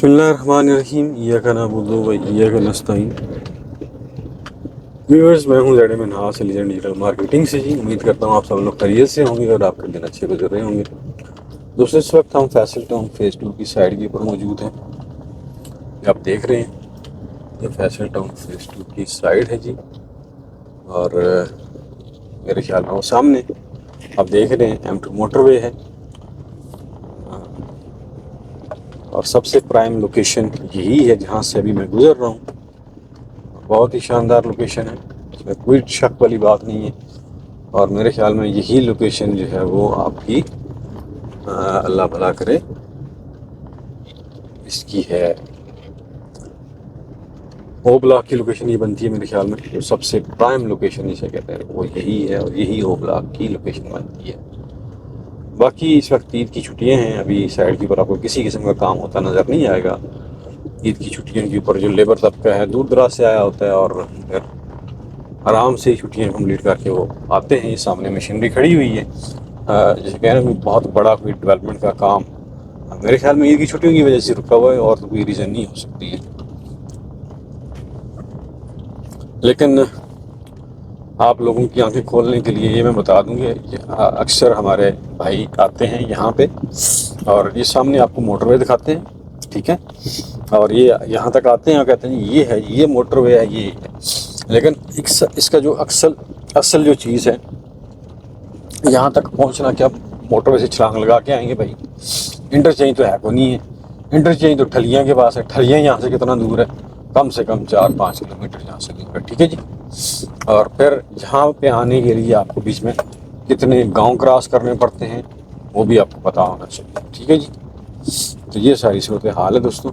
बिस्मिल्लाहिर्रहमानिर्रहीम इय्याका नअबुदु व इय्याका नस्तईन। व्यूअर्स, मैं हूं Z Minhas legend digital marketing से जी। उम्मीद करता हूं आप सब लोग खैरियत से होंगे और आपके दिन अच्छे गुजर रहे होंगे। दोस्तों, इस वक्त हम फैसल टाउन फेज़ 2 की साइड के ऊपर मौजूद हैं। ये आप देख रहे हैं, ये फैसल टाउन फेज़ 2 की साइड है जी। और मेरे ख्याल में वो सामने आप देख रहे हैं M2 मोटरवे है और सबसे प्राइम लोकेशन यही है जहाँ से अभी मैं गुजर रहा हूँ। बहुत ही शानदार लोकेशन है, इसमें कोई शक वाली बात नहीं है। और मेरे ख्याल में यही लोकेशन जो है वो आपकी अल्लाह भला करे इसकी है ओ ब्लॉक की लोकेशन ये बनती है मेरे ख्याल में। तो सबसे प्राइम लोकेशन जिसे कहते हैं वो यही है और यही ओ ब्लॉक की लोकेशन बनती है। बाकी इस वक्त ईद की छुट्टियां हैं, अभी साइड के ऊपर आपको किसी किस्म का काम होता नज़र नहीं आएगा। ईद की छुट्टियों के ऊपर जो लेबर तबका है दूर दराज से आया होता है और फिर आराम से छुट्टियां कंप्लीट करके वो आते हैं। सामने मशीनरी खड़ी हुई है, जैसे कह रहे हैं बहुत बड़ा कोई डेवलपमेंट का काम मेरे ख्याल में ईद की छुट्टियों की वजह से रुका हुआ है और तो कोई रीज़न नहीं हो सकती है। लेकिन आप लोगों की आंखें खोलने के लिए ये मैं बता दूं कि अक्सर हमारे भाई आते हैं यहाँ पे और ये सामने आपको मोटरवे दिखाते हैं, ठीक है। और ये यहाँ तक आते हैं और कहते हैं ये है, ये मोटरवे है, ये है। लेकिन इसका जो असल जो चीज़ है, यहाँ तक पहुँचना क्या मोटरवे से छलांग लगा के आएंगे भाई? इंटरचेंज तो है को नहीं है। इंटरचेंज तो ठलियाँ के पास है। ठलियाँ यहाँ से कितना दूर है? कम से कम 4-5 किलोमीटर यहाँ से दूर है, ठीक है जी। और फिर यहाँ पे आने के लिए आपको बीच में कितने गांव क्रॉस करने पड़ते हैं वो भी आपको पता होना चाहिए, ठीक है जी। तो ये सारी सूरत हाल है दोस्तों।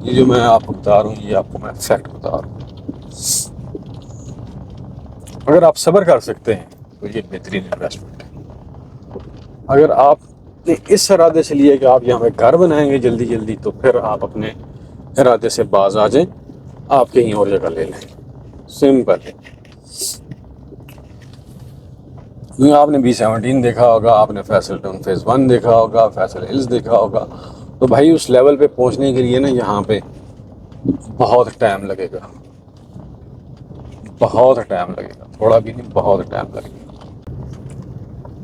ये जो मैं आपको बता रहा हूँ ये आपको मैं फैक्ट बता रहा हूँ। अगर आप सब्र कर सकते हैं तो ये बेहतरीन इन्वेस्टमेंट है। अगर आपने इस इरादे से लिया कि आप यहाँ पे घर बनाएंगे जल्दी जल्दी, तो फिर आप अपने इरादे से बाज आ जाएं, आप कहीं और जगह ले लें। सिंपल है। आपने B17 देखा होगा, आपने फैसल टाउन फेज़ 1 देखा होगा, फैसल हिल्स देखा होगा। तो भाई उस लेवल पे पहुंचने के लिए ना यहाँ पे बहुत टाइम लगेगा, बहुत टाइम लगेगा, थोड़ा भी नहीं, बहुत टाइम लगेगा।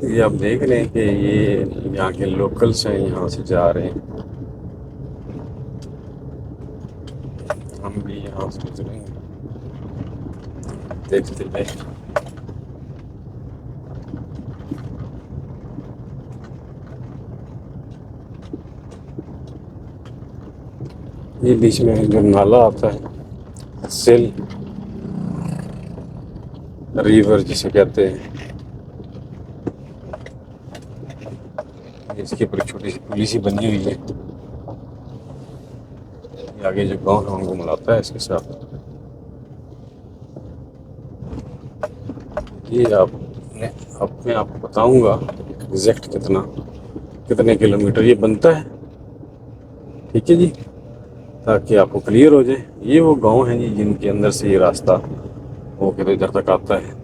ये आप देख रहे हैं कि ये यहाँ के लोकल्स हैं, यहाँ से जा रहे हैं। हम भी यहाँ से गुजरेंगे, देखते हैं। ये बीच में जो नाला आता है सेल रिवर जिसे कहते हैं, इसके ऊपर छोटी सी पुली सी बनी हुई है। आगे जो गांव है उनको मिलाता है इसके साथ। ये मैं आपको बताऊंगा एग्जैक्ट कितने किलोमीटर ये बनता है, ठीक है जी, ताकि आपको क्लियर हो जाए। ये वो गांव हैं जी जिनके अंदर से ये रास्ता होकर इधर तक आता है।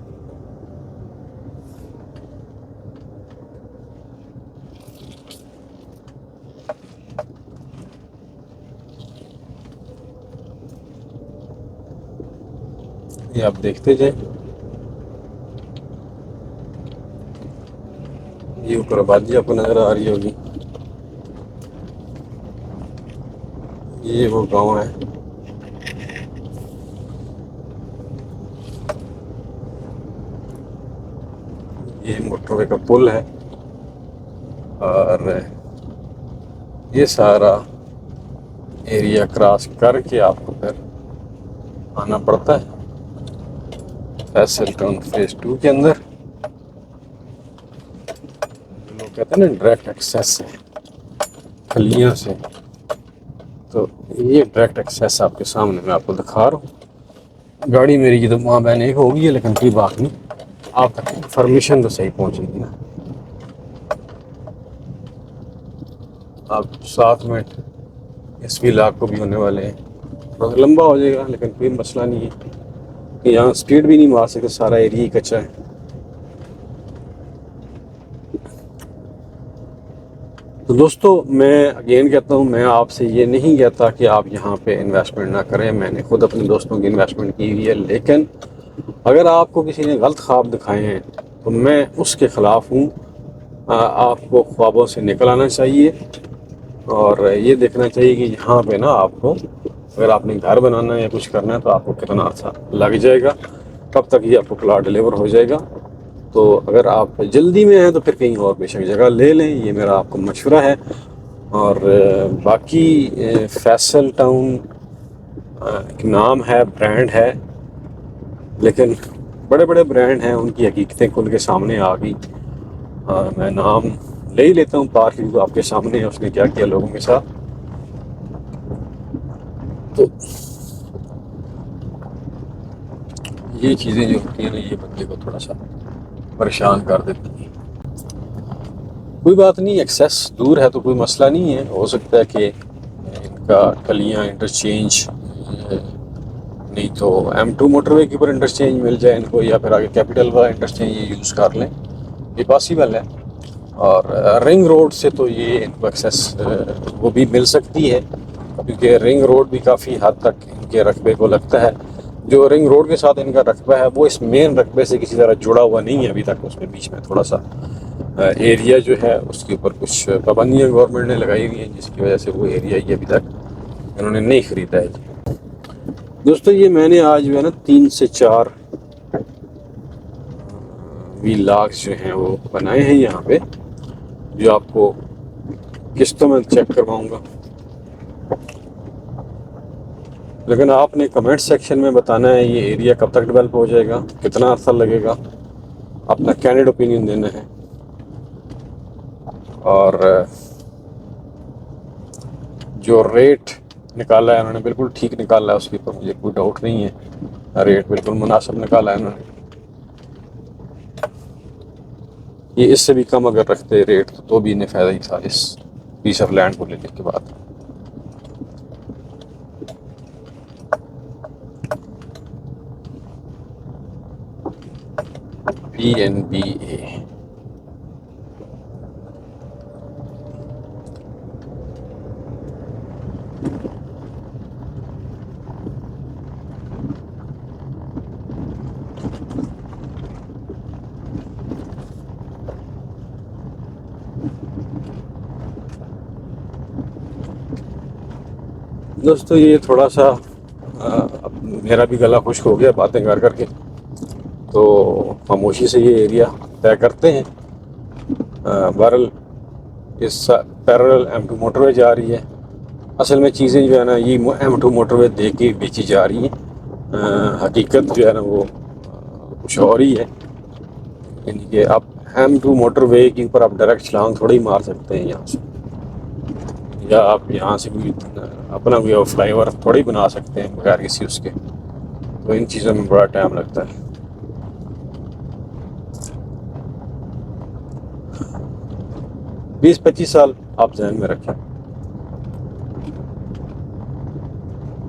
ये आप देखते जाए। ये ऊपर आबादी आपको नजर आ रही होगी, ये वो गांव है। ये मोटरवे का पुल है और ये सारा एरिया क्रॉस करके आपको फिर आना पड़ता है फैसल टाउन फेज़ 2 के अंदर। लोग कहते हैं ना डायरेक्ट एक्सेस है खलियाँ से, तो ये डायरेक्ट एक्सेस आपके सामने मैं आपको दिखा रहा हूँ। गाड़ी मेरी की तो वहाँ बैन एक होगी है, लेकिन कोई बात नहीं, आप तक इन्फॉर्मेशन तो सही पहुँचेगी ना। आप 7 मिनट इस व्लॉग को भी होने वाले हैं, थोड़ा लंबा हो जाएगा लेकिन कोई मसला नहीं है। यहाँ स्पीड भी नहीं मार सकते, सारा एरिया ही कच्चा है। तो दोस्तों मैं अगेन कहता हूँ, मैं आपसे ये नहीं कहता कि आप यहाँ पे इन्वेस्टमेंट ना करें। मैंने खुद अपने दोस्तों की इन्वेस्टमेंट की हुई है, लेकिन अगर आपको किसी ने गलत ख्वाब दिखाए हैं तो मैं उसके ख़िलाफ़ हूँ। आपको ख्वाबों से निकल आना चाहिए और ये देखना चाहिए कि यहाँ पे ना आपको, अगर आपने घर बनाना है या कुछ करना है तो आपको कितना अर्सा लग जाएगा, कब तक ये आपको प्लाट डिलीवर हो जाएगा। तो अगर आप जल्दी में हैं तो फिर कहीं और बेशक जगह ले लें, ये मेरा आपको मशवरा है। और बाकी फैसल टाउन एक नाम है, ब्रांड है, लेकिन बड़े बड़े ब्रांड हैं उनकी हकीकतें खुल के सामने आ गई। मैं नाम ले ही लेता हूँ, पार्क व्यू आपके सामने है, उसने क्या किया लोगों के साथ। तो ये चीज़ें जो होती हैं ना, ये बंदे को थोड़ा सा परेशान कर देती हैं। कोई बात नहीं, एक्सेस दूर है तो कोई मसला नहीं है। हो सकता है कि इनका कलियाँ इंटरचेंज, नहीं तो M2 मोटरवे के ऊपर इंटरचेंज मिल जाए इनको, या फिर आगे कैपिटल वाला इंटरचेंज ये यूज़ कर लें, ये पॉसिबल है। और रिंग रोड से तो ये इनको एक्सेस वो भी मिल सकती है, क्योंकि रिंग रोड भी काफ़ी हद तक इनके रकबे को लगता है। जो रिंग रोड के साथ इनका रकबा है वो इस मेन रकबे से किसी तरह जुड़ा हुआ नहीं है अभी तक। उसमें बीच में थोड़ा सा एरिया जो है उसके ऊपर कुछ पाबंदियाँ गवर्नमेंट ने लगाई हुई हैं, जिसकी वजह से वो एरिया ये अभी तक इन्होंने नहीं ख़रीदा है। दोस्तों ये मैंने आज जो है ना 3 से 4 व्लॉग्स जो हैं वो बनाए हैं यहाँ पे, जो आपको किस्तों में चेक करवाऊँगा। लेकिन आपने कमेंट सेक्शन में बताना है ये एरिया कब तक डेवलप हो जाएगा, कितना अर्सा लगेगा, अपना कैंडिड ओपिनियन देना है। और जो रेट निकाला है उन्होंने बिल्कुल ठीक निकाला है, उसके ऊपर मुझे कोई डाउट नहीं है। रेट बिल्कुल मुनासिब निकाला है उन्होंने। ये इससे भी कम अगर रखते रेट तो भी इन्हें फ़ायदा ही था इस पीस ऑफ लैंड को लेने के बाद। PNBA दोस्तों ये थोड़ा सा मेरा भी गला खुश्क हो गया बातें कर करके, तो खामोशी से ये एरिया तय करते हैं। बहरहाल इस पैरेलल M2 मोटरवे जा रही है। असल में चीज़ें जो है ना ये M2 मोटरवे दे के बेची जा रही हैं। हकीकत जो है ना वो कुछ और ही है। यानी कि आप M2 मोटरवे के ऊपर आप डायरेक्ट छलांग थोड़ी मार सकते हैं यहाँ से, या आप यहाँ से भी अपना कोई फ्लाईओवर थोड़ी बना सकते हैं बगैर किसी उसके। तो इन चीज़ों में बड़ा टाइम लगता है। 20-25 साल आप ध्यान में रखें।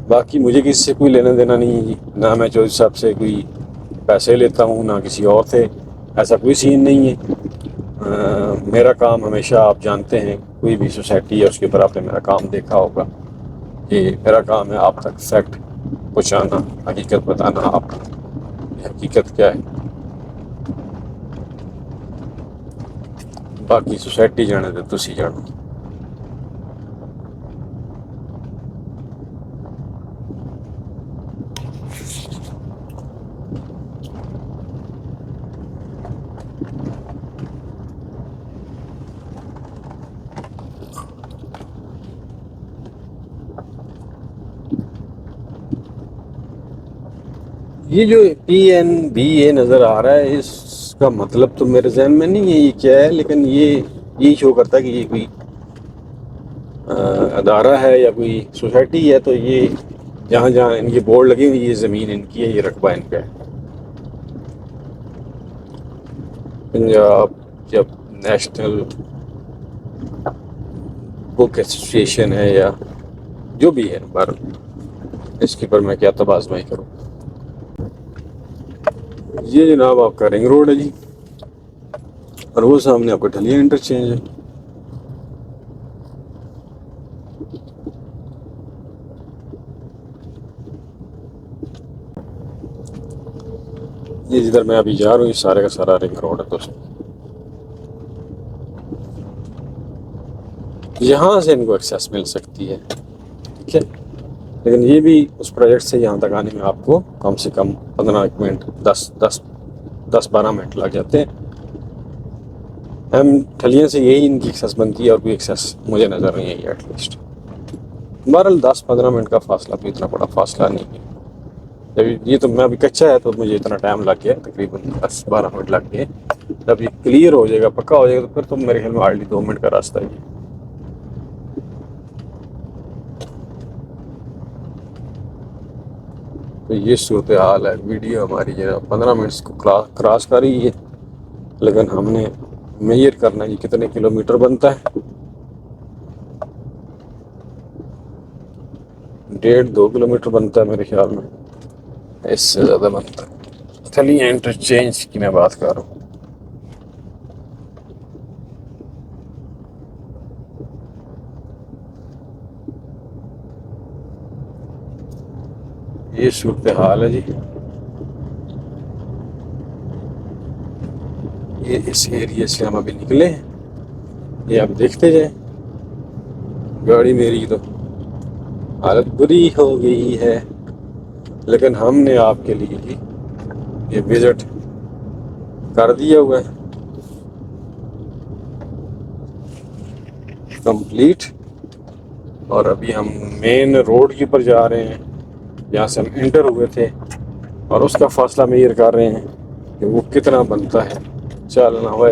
बाकी मुझे किसी से कोई लेना देना नहीं है जी, ना मैं चौधरी साहब से कोई पैसे लेता हूँ ना किसी और से, ऐसा कोई सीन नहीं है। मेरा काम हमेशा आप जानते हैं, कोई भी सोसाइटी है उसके ऊपर आपने मेरा काम देखा होगा कि मेरा काम है आप तक फैक्ट पहुँचाना, हकीकत बताना, आप हकीकत क्या है। बाकी सोसाइटी जाने दे, तुसी जानो। ये जो PNBA नज़र आ रहा है इसका मतलब तो मेरे जहन में नहीं है ये क्या है, लेकिन ये शो करता है कि ये कोई अदारा है या कोई सोसाइटी है। तो ये जहाँ जहाँ इनकी बोर्ड लगी हुई, ये ज़मीन इनकी है, ये रकबा इनका है। पंजाब जब नेशनल बुक एसोसिएशन है या जो भी है, पर इसके ऊपर मैं क्या तबाज़ करूँ। ये जनाब आपका रिंग रोड है जी, और वो सामने आपका ढलिया इंटरचेंज है। ये जिधर मैं अभी जा रहा हूँ ये सारे का सारा रिंग रोड है दोस्तों। यहाँ से इनको एक्सेस मिल सकती है, ठीक है। लेकिन ये भी उस प्रोजेक्ट से यहाँ तक आने में आपको कम से कम 15 मिनट 10-12 मिनट लग जाते हैं। हम ठलियाँ से यही इनकी एक्सेस बनती है और कोई एक्सेस मुझे नज़र नहीं आई एटलीस्ट। बहरहाल 10-15 मिनट का फासला तो इतना बड़ा फासला नहीं है। जब ये तो मैं अभी कच्चा है तो मुझे इतना टाइम लग गया, तकरीबन 10-12 मिनट लग गए। जब ये क्लियर हो जाएगा, पक्का हो जाएगा, तो फिर तो मेरे ख्याल में हार्डली 2 मिनट का रास्ता है। तो ये सूरत हाल है। वीडियो हमारी जो है 15 मिनट्स को क्रॉस कर रही है, लेकिन हमने मेजर करना है कि कितने किलोमीटर बनता है। 1.5-2 किलोमीटर बनता है मेरे ख्याल में, इससे ज़्यादा बनता है। चलिए इंटरचेंज की मैं बात कर रहा हूँ। ये सूरत हाल है जी। ये इस एरिया से हम अभी निकले हैं, ये आप देखते जाए। गाड़ी मेरी तो हालत बुरी हो गई है, लेकिन हमने आपके लिए ही ये विजिट कर दिया हुआ है कंप्लीट। और अभी हम मेन रोड के ऊपर जा रहे हैं, जहाँ से हम एंटर हुए थे, और उसका फासला मेजर कर रहे हैं कि वो कितना बनता है चलना हुआ।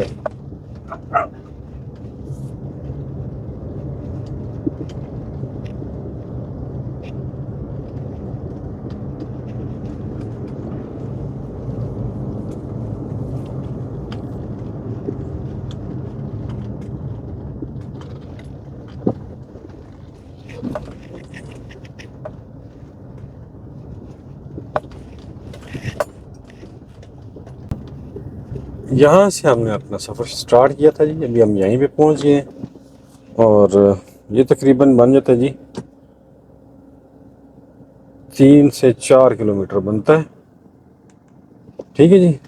यहाँ से हमने अपना सफ़र स्टार्ट किया था जी, अभी हम यहीं पे पहुँच गए हैं। और ये तकरीबन बन जाता है जी 3 से 4 किलोमीटर बनता है, ठीक है जी।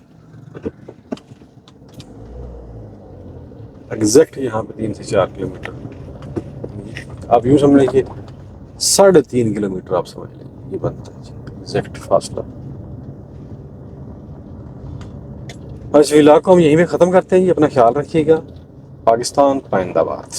एग्जैक्ट यहाँ पे 3 से 4 किलोमीटर आप यूँ समझ लीजिए, 3.5 किलोमीटर आप समझ लीजिए ये बनता है जी एग्जैक्ट फासला। और इस व्लॉग को हम यहीं पे ख़त्म करते हैं जी। अपना ख्याल रखिएगा। पाकिस्तान पाइंदाबाद।